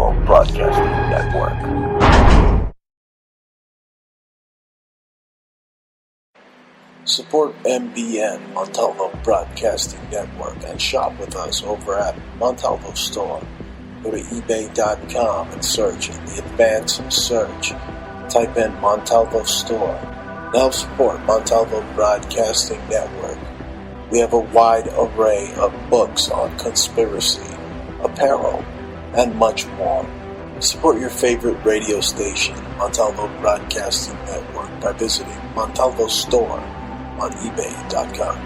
Montalvo Broadcasting Network. Support MBN, Montalvo Broadcasting Network, and shop with us over at Montalvo Store. Go to ebay.com and search in the advanced search. Type in Montalvo Store. Now support Montalvo Broadcasting Network. We have a wide array of books on conspiracy, apparel, and much more. Support your favorite radio station, Montalvo Broadcasting Network, by visiting Montalvo Store on ebay.com.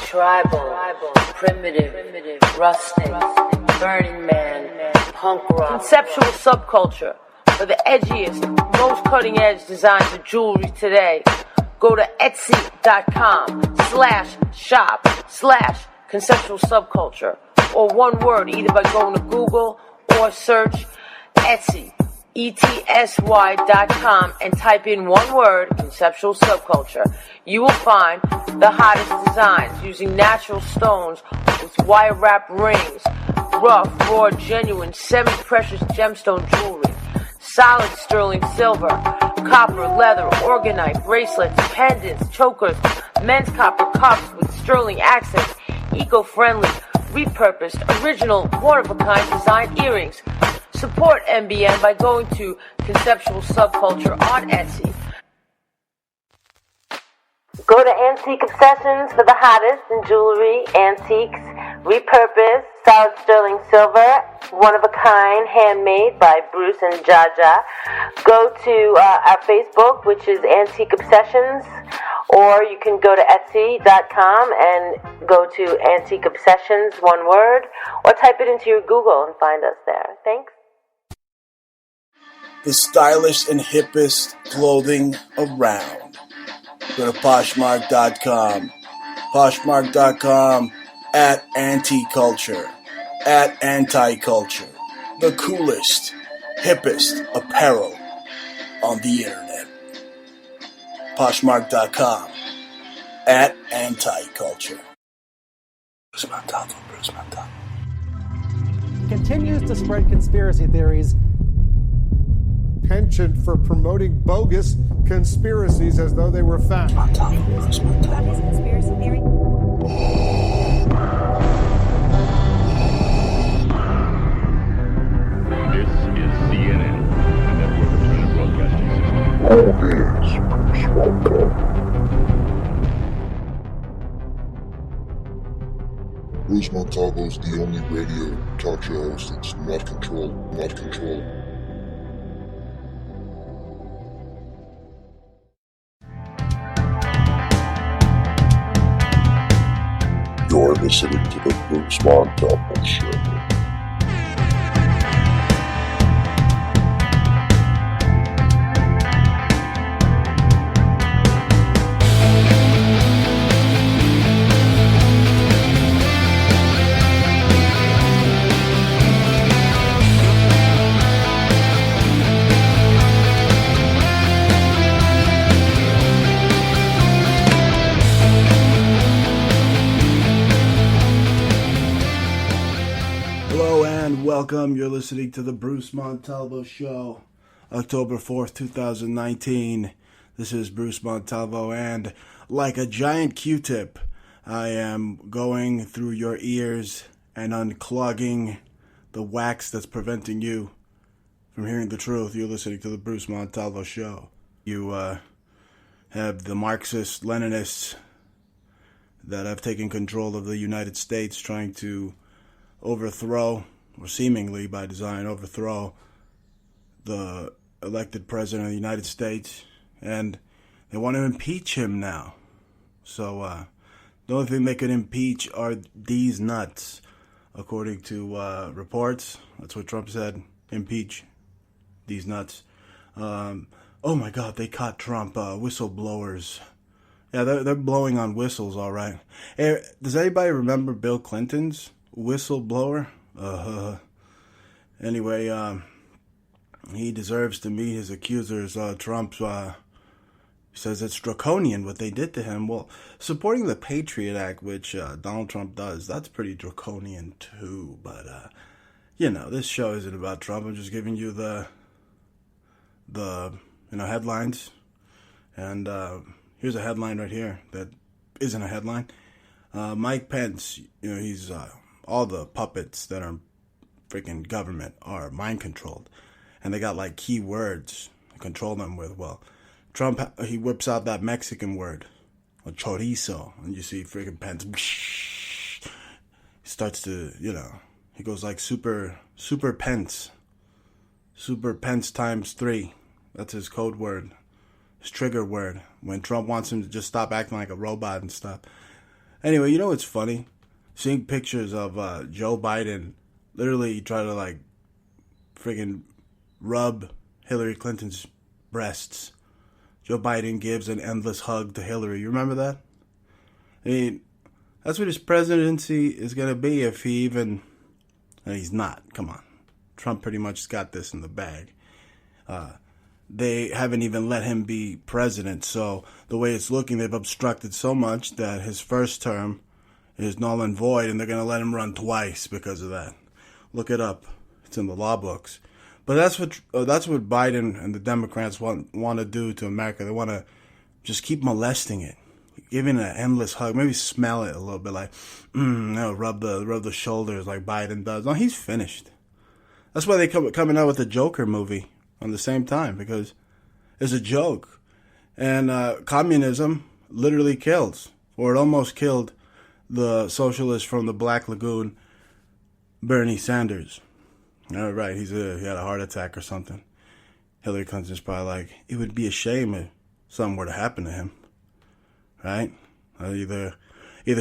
Tribal, primitive, rustic, Burning Man, punk rock, conceptual subculture for the edgiest, most cutting-edge designs of jewelry today. Go to etsy.com/shop/conceptual subculture, or one word, either by going to Google or search Etsy, ETSY.com, and type in one word, conceptual subculture. You will find the hottest designs using natural stones with wire wrap rings, rough, raw, genuine, semi-precious gemstone jewelry, solid sterling silver, copper, leather, organite, bracelets, pendants, chokers, men's copper cups with sterling accents, eco-friendly, repurposed, original, one-of-a-kind design earrings. Support MBN by going to Conceptual Subculture on Etsy. Go to Antique Obsessions for the hottest in jewelry, antiques, repurposed, solid sterling silver, one-of-a-kind, handmade by Bruce and Jah Jah. Go to our Facebook, which is Antique Obsessions, or you can go to Etsy.com and go to Antique Obsessions, one word, or type it into your Google and find us there. Thanks. The stylish and hippest clothing around. Go to Poshmark.com. Poshmark.com at Anti-Culture. At Anti-Culture. The coolest, hippest apparel on the internet. Poshmark.com at Anti-Culture. Bruce Montalvo. Continues to spread conspiracy theories. Penchant for promoting bogus conspiracies as though they were fact. About his conspiracy theory. This is CNN, a network of China Broadcasting System. Bruce Montalvo is the only radio talk show host that's not controlled. You're listening to the Bruce Montalvo Show. Welcome, you're listening to the Bruce Montalvo Show, October 4th, 2019. This is Bruce Montalvo, and like a giant Q-tip, I am going through your ears and unclogging the wax that's preventing you from hearing the truth. You're listening to the Bruce Montalvo Show. You have the Marxist Leninists that have taken control of the United States trying to overthrow, or seemingly by design overthrow, the elected president of the United States, and they want to impeach him now. So the only thing they could impeach are these nuts, according to reports. That's what Trump said, impeach these nuts. Oh my God, they caught Trump, whistleblowers. Yeah, they're blowing on whistles, all right. Hey, does anybody remember Bill Clinton's whistleblower? Anyway, he deserves to meet his accusers. Trump's says it's draconian what they did to him. Well, supporting the Patriot Act, which Donald Trump does, that's pretty draconian too. But, this show isn't about Trump. I'm just giving you the headlines. And here's a headline right here that isn't a headline. Mike Pence, he's all the puppets that are freaking government are mind controlled. And they got like key words to control them with. Well, Trump, he whips out that Mexican word, chorizo, and you see freaking Pence, he starts to, he goes like super Pence times 3. That's his code word, his trigger word, when Trump wants him to just stop acting like a robot and stuff. Anyway, what's funny? Seeing pictures of Joe Biden literally try to like freaking rub Hillary Clinton's breasts. Joe Biden gives an endless hug to Hillary. You remember that? I mean, that's what his presidency is going to be if he even... And he's not. Come on. Trump pretty much got this in the bag. They haven't even let him be president. So the way it's looking, they've obstructed so much that his first term is null and void, and they're going to let him run twice because of that. Look it up. It's in the law books. But that's what Biden and the Democrats want to do to America. They want to just keep molesting it, giving it an endless hug. Maybe smell it a little bit, like rub the shoulders like Biden does. No, he's finished. That's why they coming out with the Joker movie on the same time, because it's a joke. And communism literally kills, or it almost killed, the socialist from the Black Lagoon, Bernie Sanders. All right, he had a heart attack or something. Hillary Clinton's probably like, it would be a shame if something were to happen to him, right? Either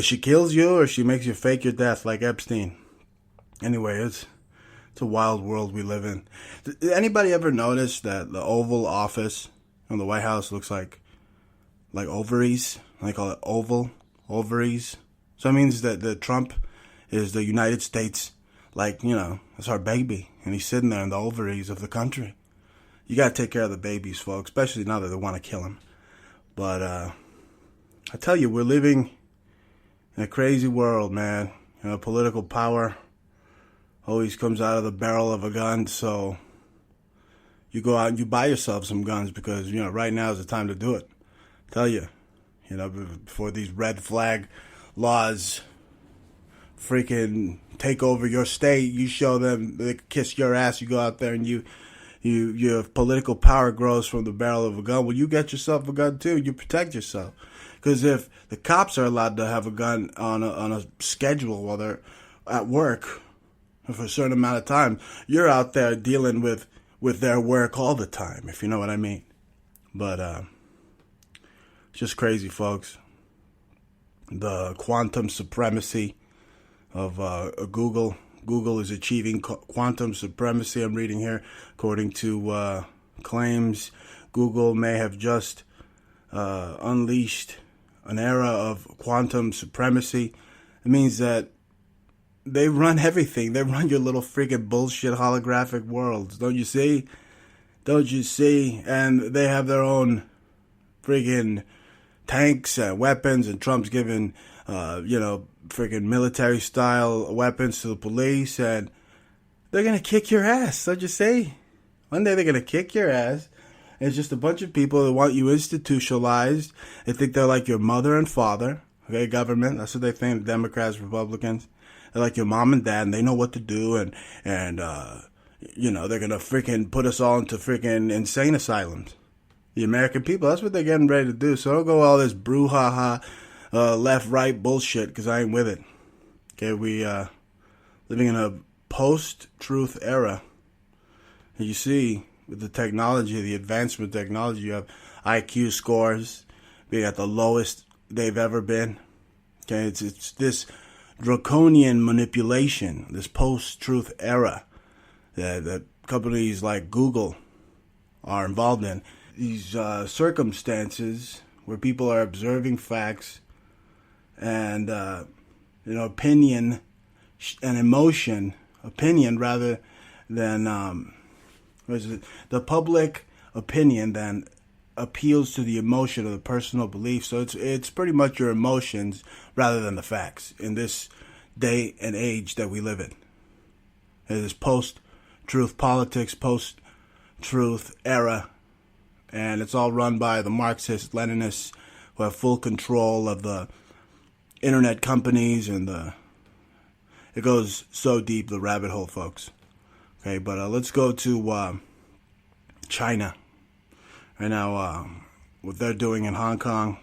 she kills you or she makes you fake your death like Epstein. Anyway, it's a wild world we live in. Did anybody ever notice that the Oval Office in the White House looks like ovaries? They call it ovaries. So that means that the Trump is the United States. It's our baby, and he's sitting there in the ovaries of the country. You got to take care of the babies, folks, especially now that they want to kill him. But I tell you, we're living in a crazy world, man. Political power always comes out of the barrel of a gun, so you go out and you buy yourself some guns because, right now is the time to do it. I tell you, before these red flag laws freaking take over your state, you show them, they kiss your ass, you go out there and your political power grows from the barrel of a gun. Well, you get yourself a gun too, you protect yourself. Because if the cops are allowed to have a gun on a schedule while they're at work for a certain amount of time, you're out there dealing with their work all the time, if you know what I mean. But it's just crazy, folks. The quantum supremacy of Google. Google is achieving quantum supremacy. I'm reading here, according to claims, Google may have just unleashed an era of quantum supremacy. It means that they run everything. They run your little freaking bullshit holographic worlds. Don't you see? Don't you see? And they have their own freaking tanks and weapons, and Trump's giving, freaking military-style weapons to the police, and they're going to kick your ass, don't you see? One day they're going to kick your ass. And it's just a bunch of people that want you institutionalized. They think they're like your mother and father, okay, government. That's what they think, Democrats, Republicans. They're like your mom and dad, and they know what to do, and they're going to freaking put us all into freaking insane asylums. The American people, that's what they're getting ready to do. So don't go all this brouhaha, left-right bullshit, because I ain't with it. Okay, we living in a post-truth era. And you see, with the technology, the advancement of technology, you have IQ scores being at the lowest they've ever been. Okay, it's this draconian manipulation, this post-truth era that companies like Google are involved in. These circumstances where people are observing facts and opinion and emotion, opinion rather than the public opinion than appeals to the emotion of the personal belief. So it's pretty much your emotions rather than the facts in this day and age that we live in. It is post-truth politics, post-truth era, and it's all run by the Marxist Leninists who have full control of the internet companies, and it goes so deep, the rabbit hole, folks. Okay, but let's go to China. Right now, what they're doing in Hong Kong.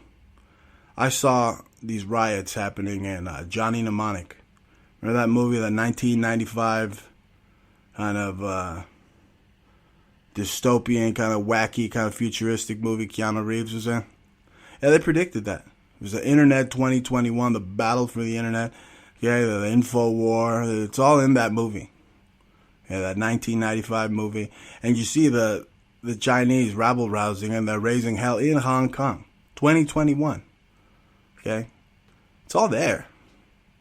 I saw these riots happening in Johnny Mnemonic. Remember that movie, that 1995 kind of dystopian, kind of wacky, kind of futuristic movie Keanu Reeves was in? Yeah, they predicted that. It was the Internet 2021, the battle for the Internet. Yeah, the info war. It's all in that movie. Yeah, that 1995 movie. And you see the Chinese rabble-rousing, and they're raising hell in Hong Kong. 2021. Okay? It's all there.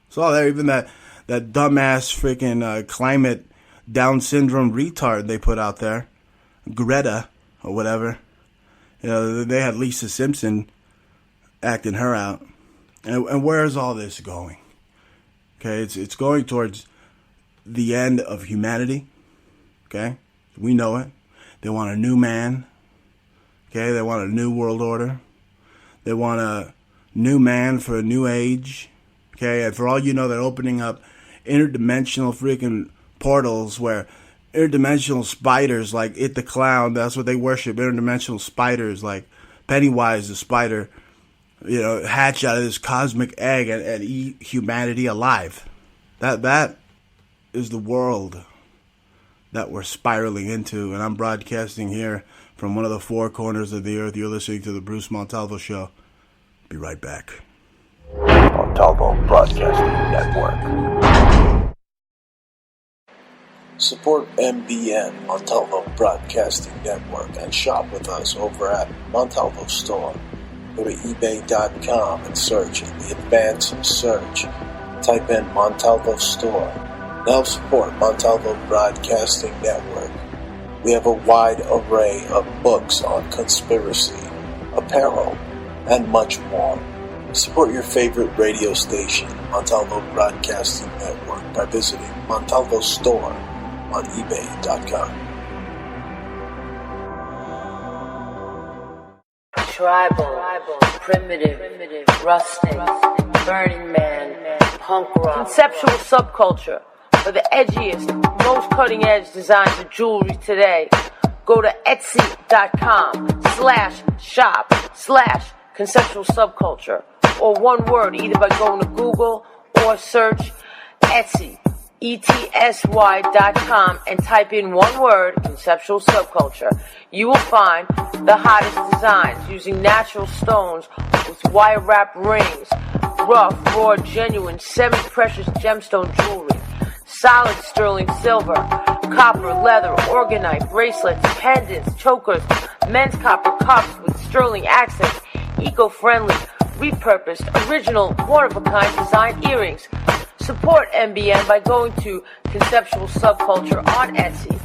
It's all there. Even that dumbass freaking climate Down syndrome retard they put out there, Greta or whatever. You know, they had Lisa Simpson acting her out. And where is all this going? Okay, it's going towards the end of humanity. Okay? We know it. They want a new man. Okay, they want a new world order. They want a new man for a new age. Okay, and for all you know, they're opening up interdimensional freaking portals where interdimensional spiders like It the Clown, that's what they worship, interdimensional spiders like Pennywise the spider, you know, hatch out of this cosmic egg and eat humanity alive. That is the world that we're spiraling into, and I'm broadcasting here from one of the four corners of the earth. You're listening to the Bruce Montalvo Show. Be right back. Montalvo Broadcasting Network. Support MBN, Montalvo Broadcasting Network, and shop with us over at Montalvo Store. Go to ebay.com and search in the advanced search. Type in Montalvo Store. Now support Montalvo Broadcasting Network. We have a wide array of books on conspiracy, apparel, and much more. Support your favorite radio station, Montalvo Broadcasting Network, by visiting Montalvo Store on ebay.com. Tribal, primitive, rustic, Burning Man, punk rock, conceptual subculture. For the edgiest, most cutting-edge designs of jewelry today, go to etsy.com/shop/conceptual subculture, or one word, either by going to Google or search Etsy, ETSY.com, and type in one word, conceptual subculture. You will find the hottest designs using natural stones with wire wrap rings, rough, raw, genuine, semi-precious gemstone jewelry, solid sterling silver, copper, leather, organite, bracelets, pendants, chokers, men's copper cups with sterling accents, eco-friendly, repurposed, original, one-of-a-kind design earrings. Support MBN by going to Conceptual Subculture on Etsy.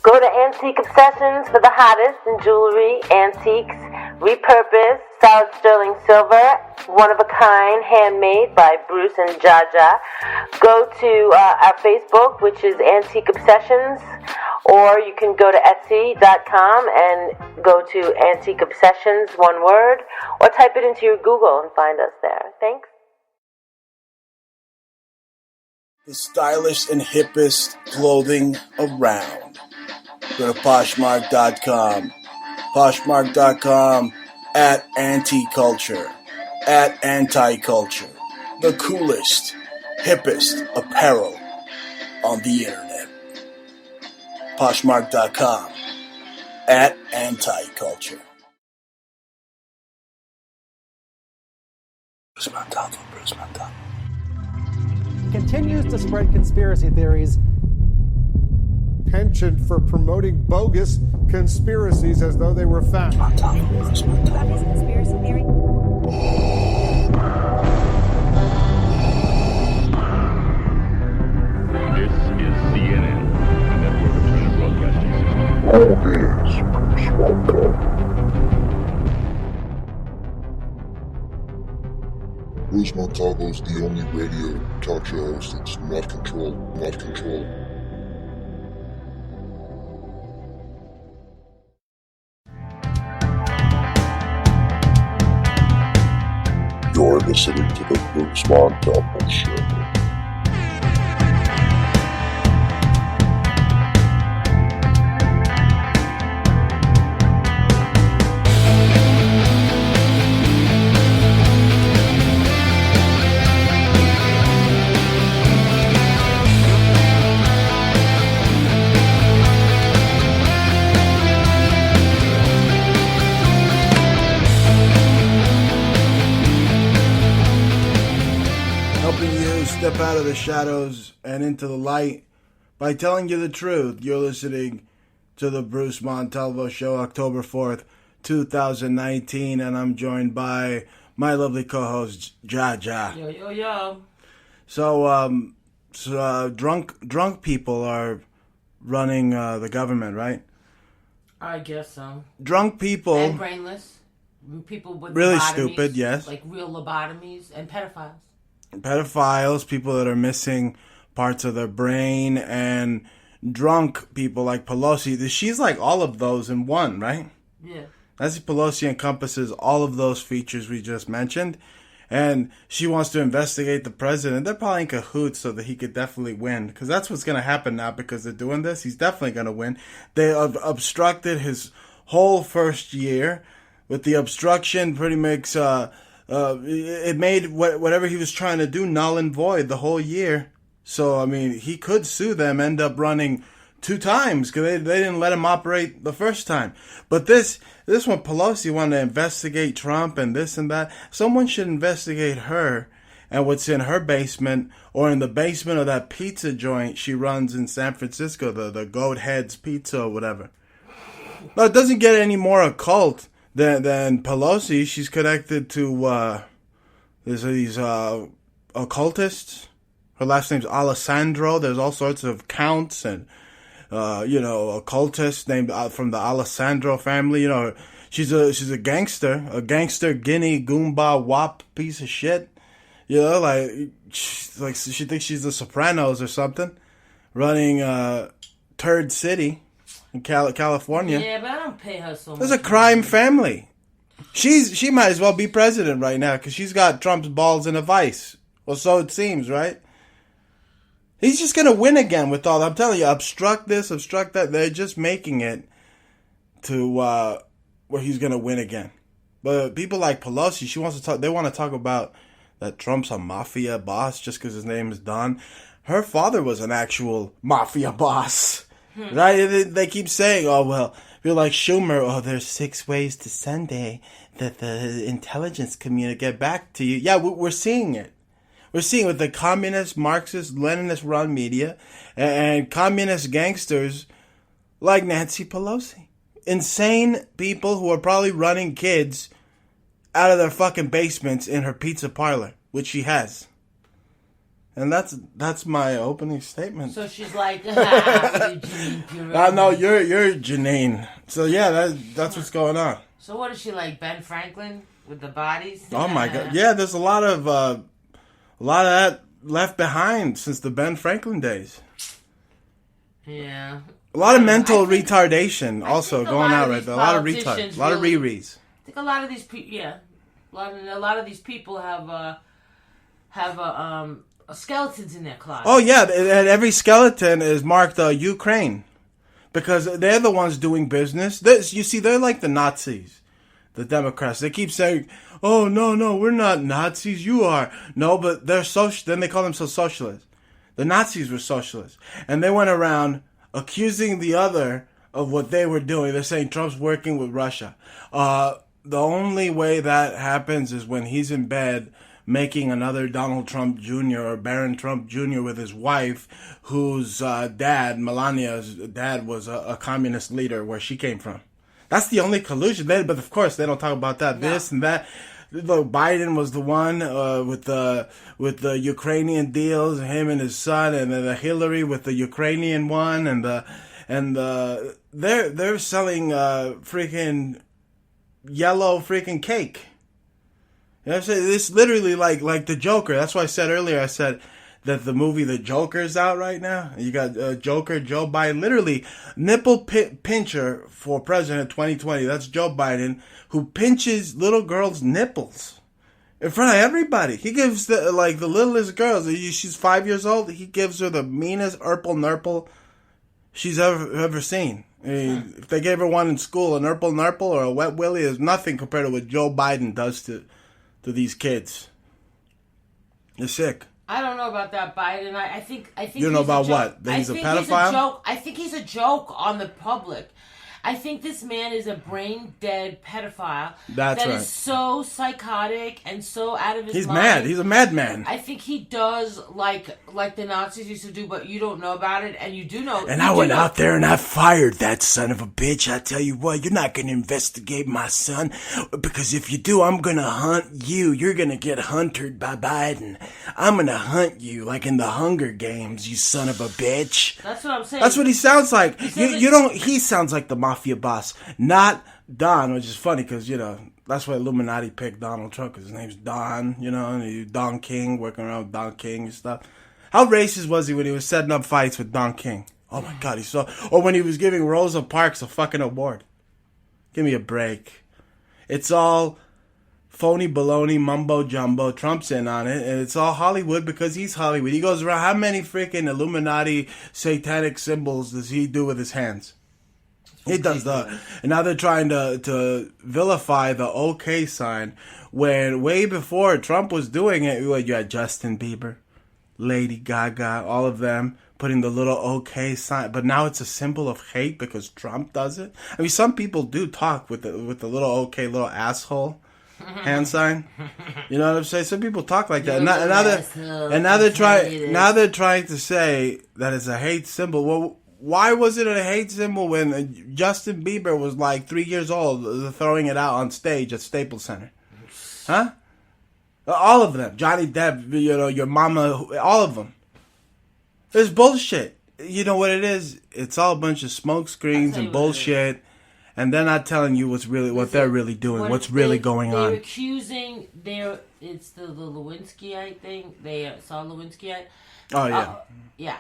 Go to Antique Obsessions for the hottest in jewelry, antiques, repurposed, solid sterling silver, one-of-a-kind, handmade by Bruce and Jah Jah. Go to our Facebook, which is Antique Obsessions, or you can go to Etsy.com and go to Antique Obsessions, one word, or type it into your Google and find us there. Thanks. The stylish and hippest clothing around. Go to Poshmark.com. Poshmark.com at Anti-Culture. At Anti-Culture. The coolest, hippest apparel on the internet. Poshmark.com at Anti-Culture. Bruce Montalvo. Continues to spread conspiracy theories. Penchant for promoting bogus conspiracies as though they were fact. About his conspiracy theory. This is CNN, a network of China broadcasting system. All news, Bruce Montalvo is the only radio talk show host that's not controlled. Not controlled. You're listening to the Bruce Montalvo Show. Step out of the shadows and into the light by telling you the truth. You're listening to the Bruce Montalvo Show, October 4th, 2019, and I'm joined by my lovely co-host, Jah Jah. Yo, yo, yo. So, drunk people are running the government, right? I guess so. Drunk people. And brainless. People with really lobotomies, stupid, yes. Like real lobotomies and pedophiles. Pedophiles, people that are missing parts of their brain, and drunk people like Pelosi. She's like all of those in one, right? Yeah. Nancy Pelosi encompasses all of those features we just mentioned, and she wants to investigate the president. They're probably in cahoots so that he could definitely win, because that's what's going to happen now because they're doing this. He's definitely going to win. They have obstructed his whole first year. With the obstruction, pretty much... it made whatever he was trying to do null and void the whole year. So, I mean, he could sue them, end up running 2 times because they didn't let him operate the first time. But this one, Pelosi wanted to investigate Trump and this and that. Someone should investigate her and what's in her basement or in the basement of that pizza joint she runs in San Francisco, the Goat Heads Pizza or whatever. No, it doesn't get any more occult than Pelosi. She's connected to there's these occultists. Her last name's Alessandro. There's all sorts of counts and occultists named from the Alessandro family. You know, she's a gangster Guinea Goomba Wop piece of shit. You know, like she thinks she's the Sopranos or something, running Turd City. In California. Yeah, but I don't pay her so much. There's a crime family. She might as well be president right now because she's got Trump's balls in a vice. Well, so it seems, right? He's just going to win again with all that. I'm telling you, obstruct this, obstruct that. They're just making it to where he's going to win again. But people like Pelosi, she wants to talk. They want to talk about that Trump's a mafia boss just because his name is Don. Her father was an actual mafia boss. Right? They keep saying, oh, well, you're like Schumer, oh, there's 6 ways to Sunday that the intelligence community get back to you. Yeah, we're seeing it. We're seeing it with the communist, Marxist, Leninist-run media and communist gangsters like Nancy Pelosi. Insane people who are probably running kids out of their fucking basements in her pizza parlor, which she has. And that's my opening statement. So she's like, you're no, you're Janine. So yeah, that's what's going on. So what is she like, Ben Franklin with the bodies? Oh my God, yeah. There's a lot of that left behind since the Ben Franklin days. Yeah. A lot of mental retardation also going out right there. A lot of retards, a lot of rereads. I think a lot of these people, yeah, a lot of these people have skeletons in their closet. Oh yeah, and every skeleton is marked Ukraine because they're the ones doing business. You see, they're like the Nazis, the Democrats. They keep saying, "Oh no, we're not Nazis. You are." No, but they're social. Then they call themselves socialists. The Nazis were socialists, and they went around accusing the other of what they were doing. They're saying Trump's working with Russia. The only way that happens is when he's in bed making another Donald Trump Jr. or Barron Trump Jr. with his wife, whose dad, Melania's dad, was a communist leader where she came from. That's the only collusion. But of course, they don't talk about that. No. This and that. Look, Biden was the one with the Ukrainian deals, him and his son, and then the Hillary with the Ukrainian one, they're selling freaking yellow freaking cake. You know what I'm saying? It's literally like the Joker. That's why I said earlier, I said that the movie The Joker is out right now. You got Joker, Joe Biden, literally nipple pincher for president 2020. That's Joe Biden, who pinches little girls' nipples in front of everybody. He gives the littlest girls, she's 5 years old, he gives her the meanest nurple she's ever seen. I mean, if they gave her one in school, a nurple or a wet willy is nothing compared to what Joe Biden does to these kids. You're sick. I don't know about that, Biden. I think you don't know about what? That he's a pedophile? I think he's a joke on the public. I think this man is a brain-dead pedophile. That's right. That is so psychotic and so out of his mind. He's mad. He's a madman. I think he does like the Nazis used to do, but you don't know about it, and you do know. And I went out there and I fired that son of a bitch. I tell you what, you're not going to investigate my son, because if you do, I'm going to hunt you. You're going to get hunted by Biden. I'm going to hunt you like in the Hunger Games, you son of a bitch. That's what I'm saying. That's what he sounds like. He sounds like the mafia boss, not Don, which is funny because, that's why Illuminati picked Donald Trump, because his name's Don, and Don King, working around with Don King and stuff. How racist was he when he was setting up fights with Don King? Oh my God, or when he was giving Rosa Parks a fucking award. Give me a break. It's all phony baloney, mumbo jumbo. Trump's in on it, and it's all Hollywood because he's Hollywood. He goes around, how many freaking Illuminati satanic symbols does he do with his hands? He does that. And now they're trying to vilify the OK sign, when way before Trump was doing it, you had Justin Bieber, Lady Gaga, all of them putting the little OK sign. But now it's a symbol of hate because Trump does it. I mean, some people do talk with the little OK, little asshole hand sign. You know what I'm saying? Some people talk like that. And now they're trying to say that it's a hate symbol. Well, why was it a hate symbol when Justin Bieber was like 3 years old throwing it out on stage at Staples Center? Huh? All of them. Johnny Depp, your mama, all of them. It's bullshit. You know what it is? It's all a bunch of smoke screens and bullshit. And they're not telling you what they're really doing, what's really going on. They're accusing it's the Lewinskyite thing. They saw Lewinskyite. Oh, yeah. Yeah.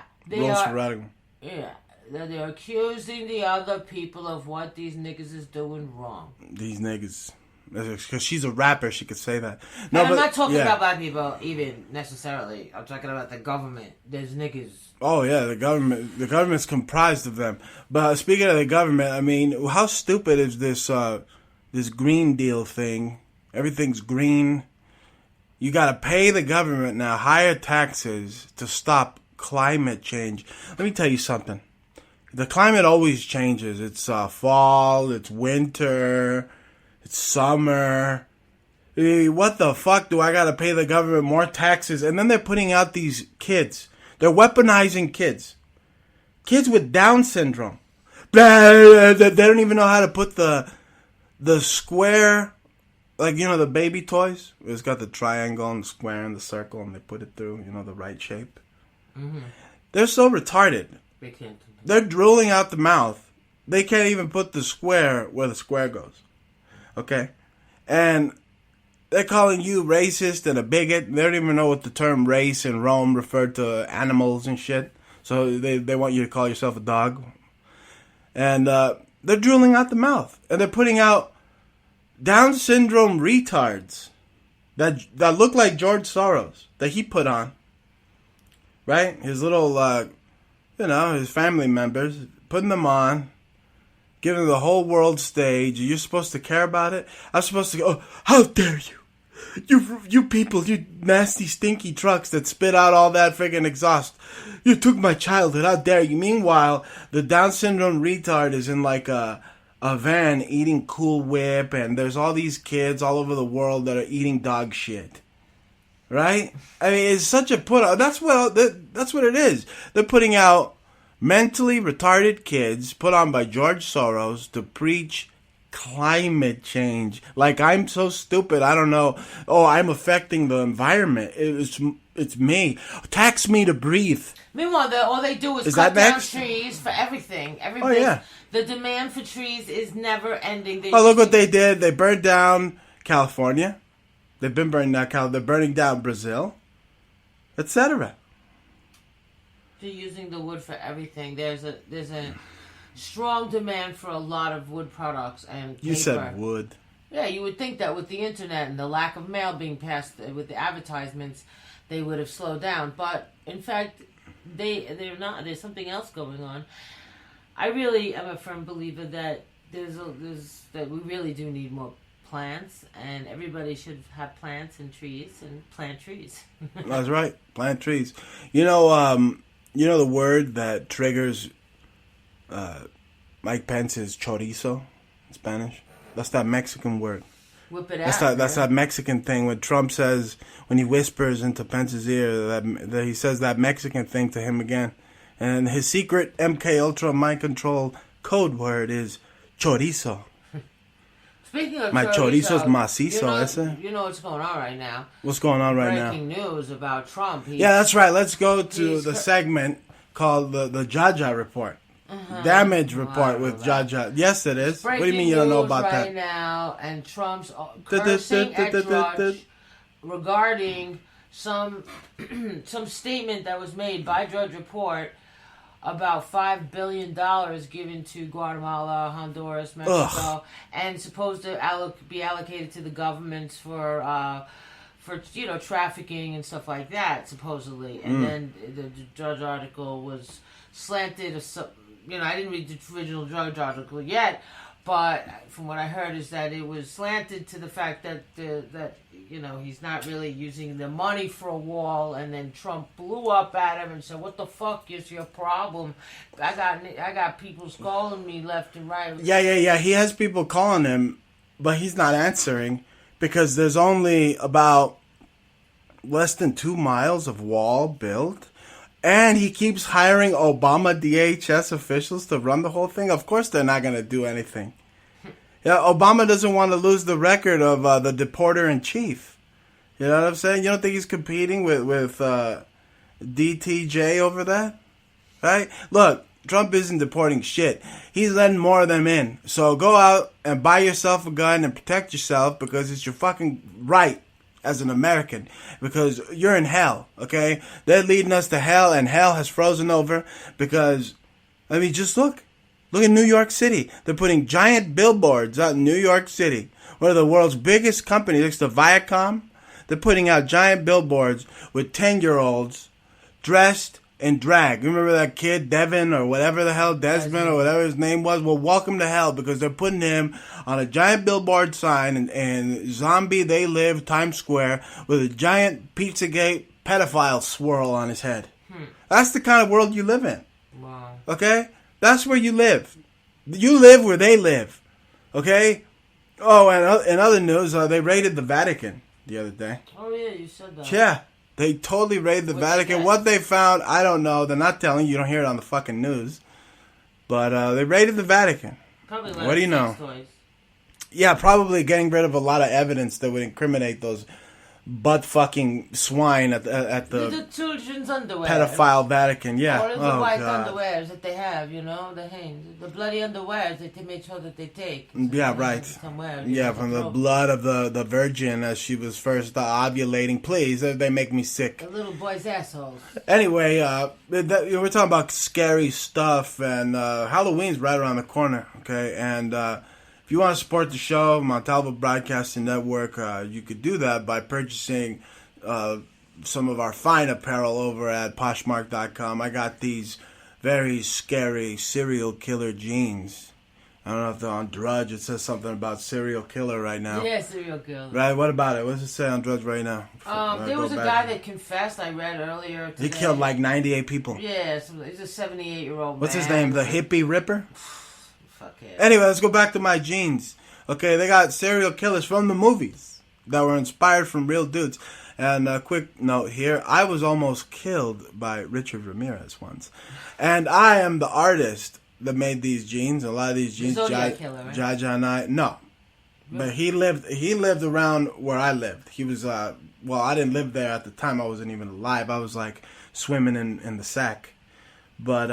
Yeah. They're accusing the other people of what these niggas is doing wrong. These niggas. Because she's a rapper, she could say that. No, I'm not talking about black people even necessarily. I'm talking about the government. There's niggas. Oh, yeah, the government. The government's comprised of them. But speaking of the government, I mean, how stupid is this Green Deal thing? Everything's green. You got to pay the government now higher taxes to stop climate change. Let me tell you something. The climate always changes. It's fall, it's winter, it's summer. What the fuck do I gotta pay the government more taxes? And then they're putting out these kids. They're weaponizing kids. Kids with Down syndrome. They don't even know how to put the square, the baby toys. It's got the triangle and the square and the circle, and they put it through, the right shape. Mm-hmm. They're so retarded. They can't. They're drooling out the mouth. They can't even put the square where the square goes. Okay? And they're calling you racist and a bigot. They don't even know what the term race in Rome referred to animals and shit. So they want you to call yourself a dog. And they're drooling out the mouth. And they're putting out Down syndrome retards that look like George Soros that he put on. Right? His little, his family members, putting them on, giving the whole world stage. You're supposed to care about it? I'm supposed to go, oh, how dare you? You people, you nasty, stinky trucks that spit out all that friggin' exhaust. You took my childhood, how dare you? Meanwhile, the Down syndrome retard is in like a van eating Cool Whip, and there's all these kids all over the world that are eating dog shit. Right? I mean, it's such a put out. That's what it is. They're putting out mentally retarded kids put on by George Soros to preach climate change. Like, I'm so stupid, I don't know. Oh, I'm affecting the environment. It's me. Tax me to breathe. Meanwhile, all they do is cut down trees for everything. Oh, yeah. The demand for trees is never ending. Look what they did. They burned down California. They've been burning down California. They're burning down Brazil, etc. They're using the wood for everything. There's a strong demand for a lot of wood products and paper. You said wood. Yeah, you would think that with the internet and the lack of mail being passed with the advertisements, they would have slowed down. But in fact, they're not. There's something else going on. I really am a firm believer that that we really do need more plants, and everybody should have plants and trees and plant trees. That's right, plant trees. You know the word that triggers Mike Pence's chorizo in Spanish. That's that Mexican word. Whip it out. That's that Mexican thing when Trump says, when he whispers into Pence's ear that he says that Mexican thing to him again, and his secret MK Ultra mind control code word is chorizo. Speaking of My chorizo's macizo, you know what's going on right now. What's going on right now? Breaking news about Trump. Yeah, that's right. Let's go to the segment called the Jah Jah report. Damage report with Jah Jah. Yes, it is. What do you mean you don't know about right that? Now, and Trump's cursing at Drudge regarding some statement that was made by Drudge Report about $5 billion given to Guatemala, Honduras, Mexico, and supposed to be allocated to the governments for trafficking and stuff like that, supposedly. And then the Drudge article was slanted. I didn't read the original Drudge article yet, but from what I heard is that it was slanted to the fact that he's not really using the money for a wall, and then Trump blew up at him and said, "What the fuck is your problem? I got people calling me left and right." Yeah. He has people calling him, but he's not answering because there's only about less than 2 miles of wall built. And he keeps hiring Obama DHS officials to run the whole thing. Of course they're not going to do anything. Yeah, Obama doesn't want to lose the record of the deporter-in-chief. You know what I'm saying? You don't think he's competing with DTJ over that? Right? Look, Trump isn't deporting shit. He's letting more of them in. So go out and buy yourself a gun and protect yourself because it's your fucking right as an American, because you're in hell, okay? They're leading us to hell, and hell has frozen over because, just look at New York City. They're putting giant billboards out in New York City, one of the world's biggest companies, next to Viacom. They're putting out giant billboards with 10-year-olds dressed in drag. Remember that kid, Devin, or whatever the hell, Desmond, or whatever his name was? Well, welcome to hell, because they're putting him on a giant billboard sign in Zombie They Live, Times Square, with a giant Pizzagate pedophile swirl on his head. That's the kind of world you live in. Wow. Okay? That's where you live. You live where they live. Okay? Oh, and in other news, they raided the Vatican the other day. Oh, yeah, you said that. Yeah. They totally raided the Vatican. What they found, I don't know. They're not telling you. You don't hear it on the fucking news. But they raided the Vatican. Probably what do you know? Toys. Yeah, probably getting rid of a lot of evidence that would incriminate those butt-fucking swine at the children's underwear. Pedophile Vatican. Yeah. Or the white underwears that they have, the bloody underwears that they make sure that they take. Yeah, right. Somewhere, from the blood of the Virgin as she was first ovulating. Please, they make me sick. The little boy's assholes. Anyway, we're talking about scary stuff, and Halloween's right around the corner, okay? And if you want to support the show, Montalvo Broadcasting Network, you could do that by purchasing some of our fine apparel over at Poshmark.com. I got these very scary serial killer jeans. I don't know if they're on Drudge. It says something about serial killer right now. Yeah, serial killer. Right, what about it? What does it say on Drudge right now? There was a guy that confessed, I read earlier today. He killed like 98 people. Yeah, he's a 78-year-old What's man. his name? The hippie Ripper? Fuck it. Anyway, let's go back to my jeans. Okay, they got serial killers from the movies that were inspired from real dudes. And a quick note here, I was almost killed by Richard Ramirez once. And I am the artist that made these jeans. A lot of these jeans, Jah Jah and I, no. Really? But he lived around where I lived. He was, I didn't live there at the time. I wasn't even alive. I was like swimming in the sack. But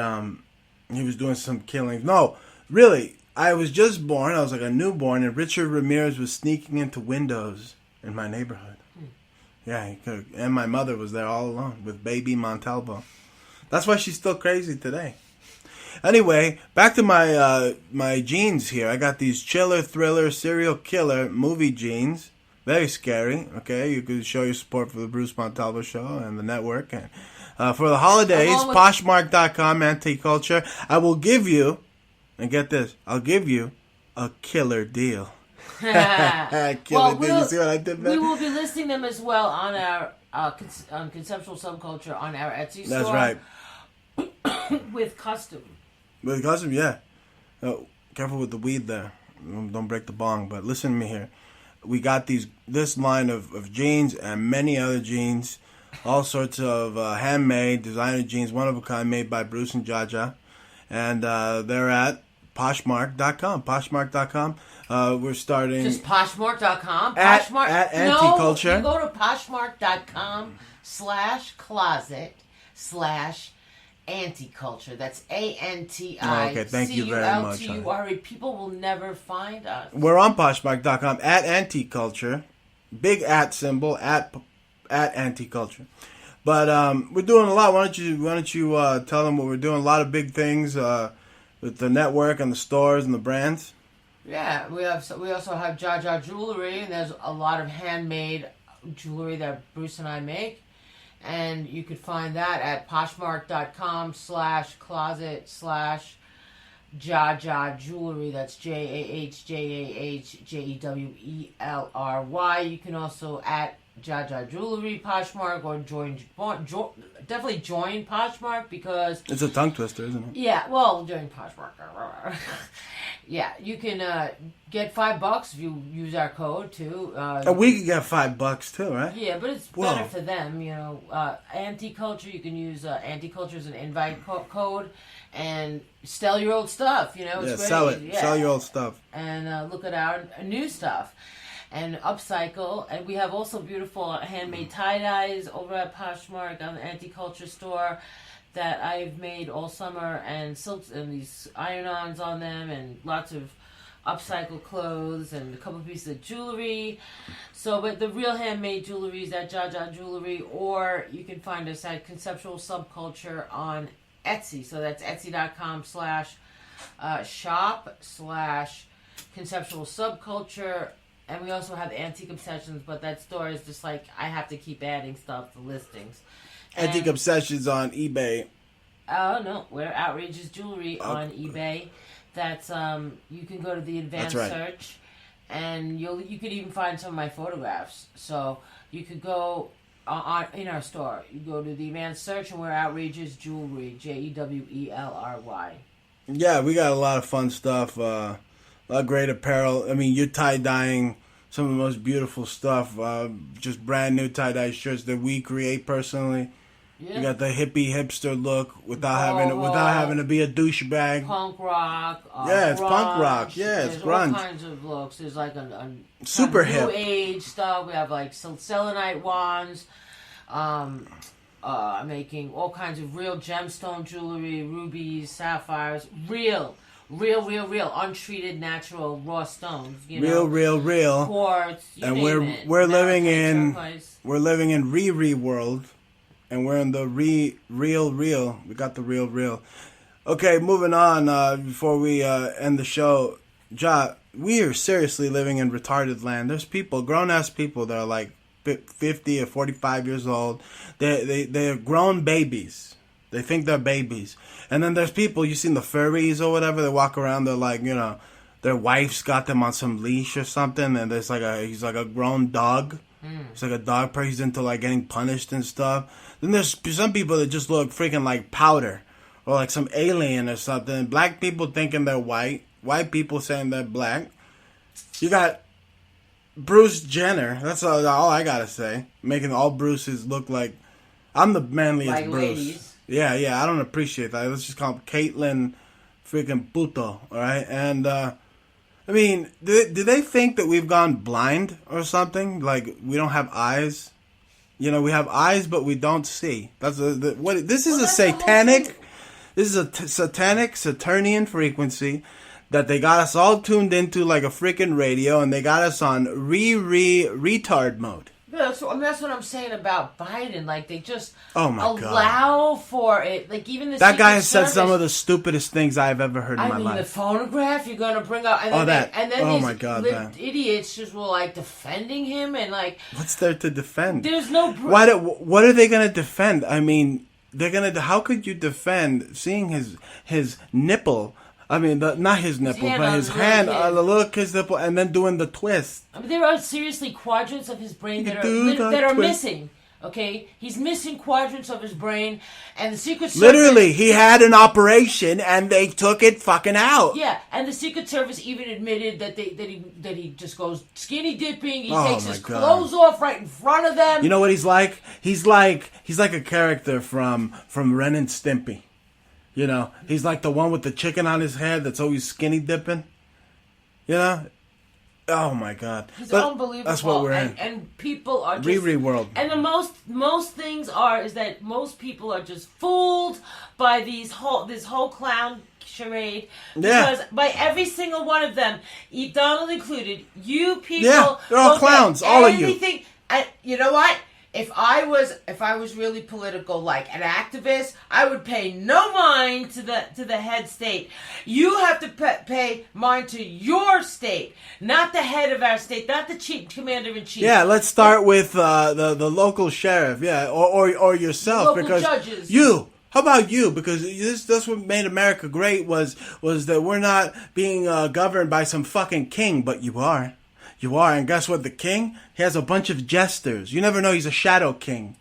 he was doing some killings. No, really, I was just born. I was like a newborn, and Richard Ramirez was sneaking into windows in my neighborhood. Yeah, he could. And my mother was there all alone with baby Montalvo. That's why she's still crazy today. Anyway, back to my my jeans here. I got these chiller, thriller, serial killer movie jeans. Very scary. Okay, you could show your support for the Bruce Montalvo Show and the network. And for the holidays, Poshmark.com, anti-culture. I will give you, and get this, I'll give you a killer deal. Killer deal. You see what I did there? We will be listing them as well on our on Conceptual Subculture on our Etsy store. That's right. With custom. With custom, yeah. Careful with the weed there. Don't break the bong. But listen to me here. We got this line of jeans and many other jeans. All sorts of handmade, designer jeans, one of a kind, made by Bruce and Jah Jah. And they're at Poshmark.com. Poshmark.com. We're starting... Just Poshmark.com? At Anti-Culture. No, you go to Poshmark.com/closet/anti-culture. That's ANTICULTURE. Okay, thank you very much. People will never find us. We're on Poshmark.com at Anti-Culture. Big at symbol at Anti-Culture. But we're doing a lot. Why don't you tell them what we're doing? A lot of big things with the network and the stores and the brands. Yeah, we also have Jah Jah Jewelry, and there's a lot of handmade jewelry that Bruce and I make. And you could find that at Poshmark.com/closet/Jah Jah Jewelry. That's JAHJAHJEWELRY. You can also at Jah Jah Jewelry Poshmark, or definitely join Poshmark, because it's a tongue twister, isn't it? Yeah, well, join Poshmark. Yeah, you can get $5 if you use our code too. We can get $5 too, right? Yeah, but it's better for them, you know. Anti-Culture, you can use Anti-Culture as an invite code, and sell your old stuff. You know, it's yeah, sell it. Yeah. Sell your old stuff, and look at our new stuff. And upcycle, and we have also beautiful handmade tie-dyes over at Poshmark on the Anti-Culture store that I've made all summer, and silks and these iron-ons on them, and lots of upcycle clothes and a couple of pieces of jewelry. So, but the real handmade jewelry is at Jah Jah Jewelry, or you can find us at Conceptual Subculture on Etsy. So that's etsy.com/shop/conceptual subculture. And we also have Antique Obsessions, but that store is just like, I have to keep adding stuff to listings. Antique Obsessions on eBay. Oh, no. We're Outrageous Jewelry on eBay. That's, you can go to the advanced search, and you could even find some of my photographs. So you could go in our store. You go to the advanced search, and we're Outrageous Jewelry, JEWELRY. Yeah, we got a lot of fun stuff. A lot of great apparel. I mean, you're tie-dyeing some of the most beautiful stuff. Just brand new tie-dye shirts that we create personally. Yeah. You got the hippie hipster look without having to be a douchebag. Punk rock. Yeah, it's grunge. Punk rock. Yeah, it's grunge. All kinds of looks. There's like a super new hip age stuff. We have like selenite wands. Making all kinds of real gemstone jewelry, rubies, sapphires, real, untreated, natural, raw stones. Real. Quartz. And we're living in Riri world, and we're in the real. We got the real. Okay, moving on. Before we end the show, Jah, we are seriously living in retarded land. There's people, grown ass people, that are like 50 or 45 years old. They're grown babies. They think they're babies. And then there's people, you seen the furries or whatever, they walk around, they're like, their wife's got them on some leash or something, and he's like a grown dog. He's like a dog person. He's into like getting punished and stuff. Then there's some people that just look freaking like powder, or like some alien or something. Black people thinking they're white. White people saying they're black. You got Bruce Jenner. That's all I gotta say. Making all Bruces look like I'm the manliest like Bruce. Ladies. Yeah. I don't appreciate that. Let's just call him Caitlyn freaking Puto. All right. And I mean, do they think that we've gone blind or something? Like we don't have eyes? We have eyes, but we don't see. That's This is a satanic Saturnian frequency that they got us all tuned into like a freaking radio, and they got us on retard mode. Yeah, that's what I'm saying about Biden. Like, they just allow for it. Like, even the that guy Secret has said Service, some of the stupidest things I've ever heard in my life. The phonograph you're going to bring up. And then these idiots just were, like, defending him and, like... What's there to defend? There's no... What are they going to defend? I mean, they're going to... How could you defend seeing his nipple... I mean, not his nipple, but his hand on the little kid's nipple, and then doing the twist. I mean, there are seriously quadrants of his brain that are missing. Okay, he's missing quadrants of his brain, and the Secret Service... Literally, he had an operation, and they took it fucking out. Yeah, and the Secret Service even admitted that he just goes skinny dipping. He takes his clothes off right in front of them. You know what he's like? He's like a character from Ren and Stimpy. You know, he's like the one with the chicken on his head that's always skinny dipping. You know? Oh my God. He's unbelievable. That's what we're in. And people are just... Riri world. And the most things is that most people are just fooled by this whole clown charade. Because by every single one of them, Donald included, you people... Yeah, they're all clowns, all of you. And you know what? If I was really political, like an activist, I would pay no mind to the head state. You have to pay mind to your state, not the head of our state, not the chief commander-in-chief. Yeah, let's start with the local sheriff, or yourself, because judges. You. How about you? Because that's what made America great was that we're not being governed by some fucking king, but you are. You are, and guess what? The king, he has a bunch of jesters. You never know he's a shadow king,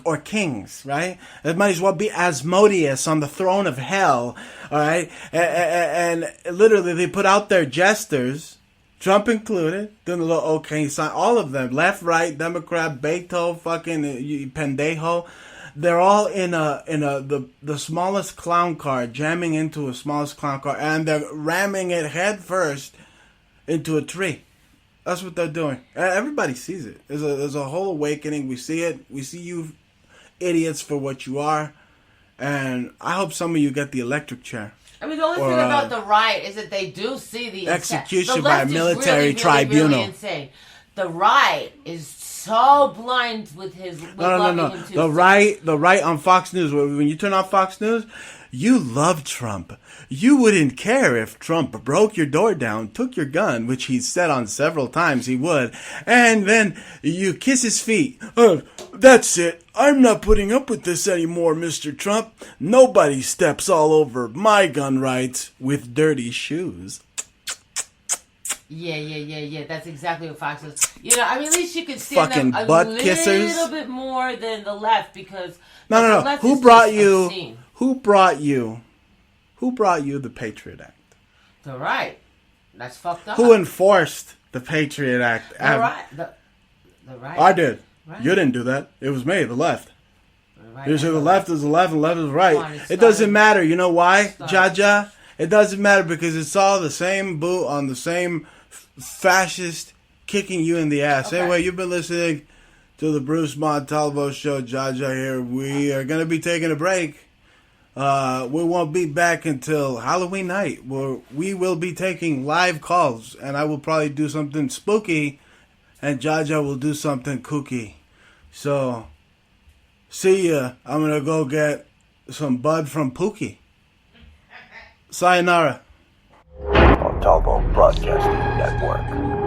or kings, right? It might as well be Asmodeus on the throne of hell, all right? And literally, they put out their jesters, Trump included, doing a little okay sign. All of them, left, right, Democrat, Beto, fucking pendejo. They're all in the smallest clown car, jamming into a smallest clown car, and they're ramming it head first into a tree. That's what they're doing. Everybody sees it. There's a whole awakening. We see it. We see you idiots for what you are. And I hope some of you get the electric chair. I mean, the only thing about the riot is that they do see the execution by a military tribunal. Really insane. The riot is so blind with his... No. The right on Fox News. When you turn on Fox News, you love Trump. You wouldn't care if Trump broke your door down, took your gun, which he's said on several times he would, and then you kiss his feet. That's it. I'm not putting up with this anymore, Mr. Trump. Nobody steps all over my gun rights with dirty shoes. Yeah. That's exactly what Fox is. You know, I mean, at least you could stand fucking them a butt little kissers. bit more than the left, because No. Who brought you the Patriot Act? The right. That's fucked up. Who enforced the Patriot Act? The right. The right. I did. Right. You didn't do that. It was me, the left. Right. You say the left is the left and the left is right. It doesn't matter. You know why, Jah Jah? It doesn't matter because it's all the same boot on the same fascist kicking you in the ass. Okay. Anyway, you've been listening to the Bruce Montalvo Show. Jah Jah here. We are going to be taking a break. We won't be back until Halloween night, where we will be taking live calls, and I will probably do something spooky, and Jah Jah will do something kooky. So, see ya. I'm gonna go get some bud from Pookie. Sayonara. Montalvo Broadcasting Network.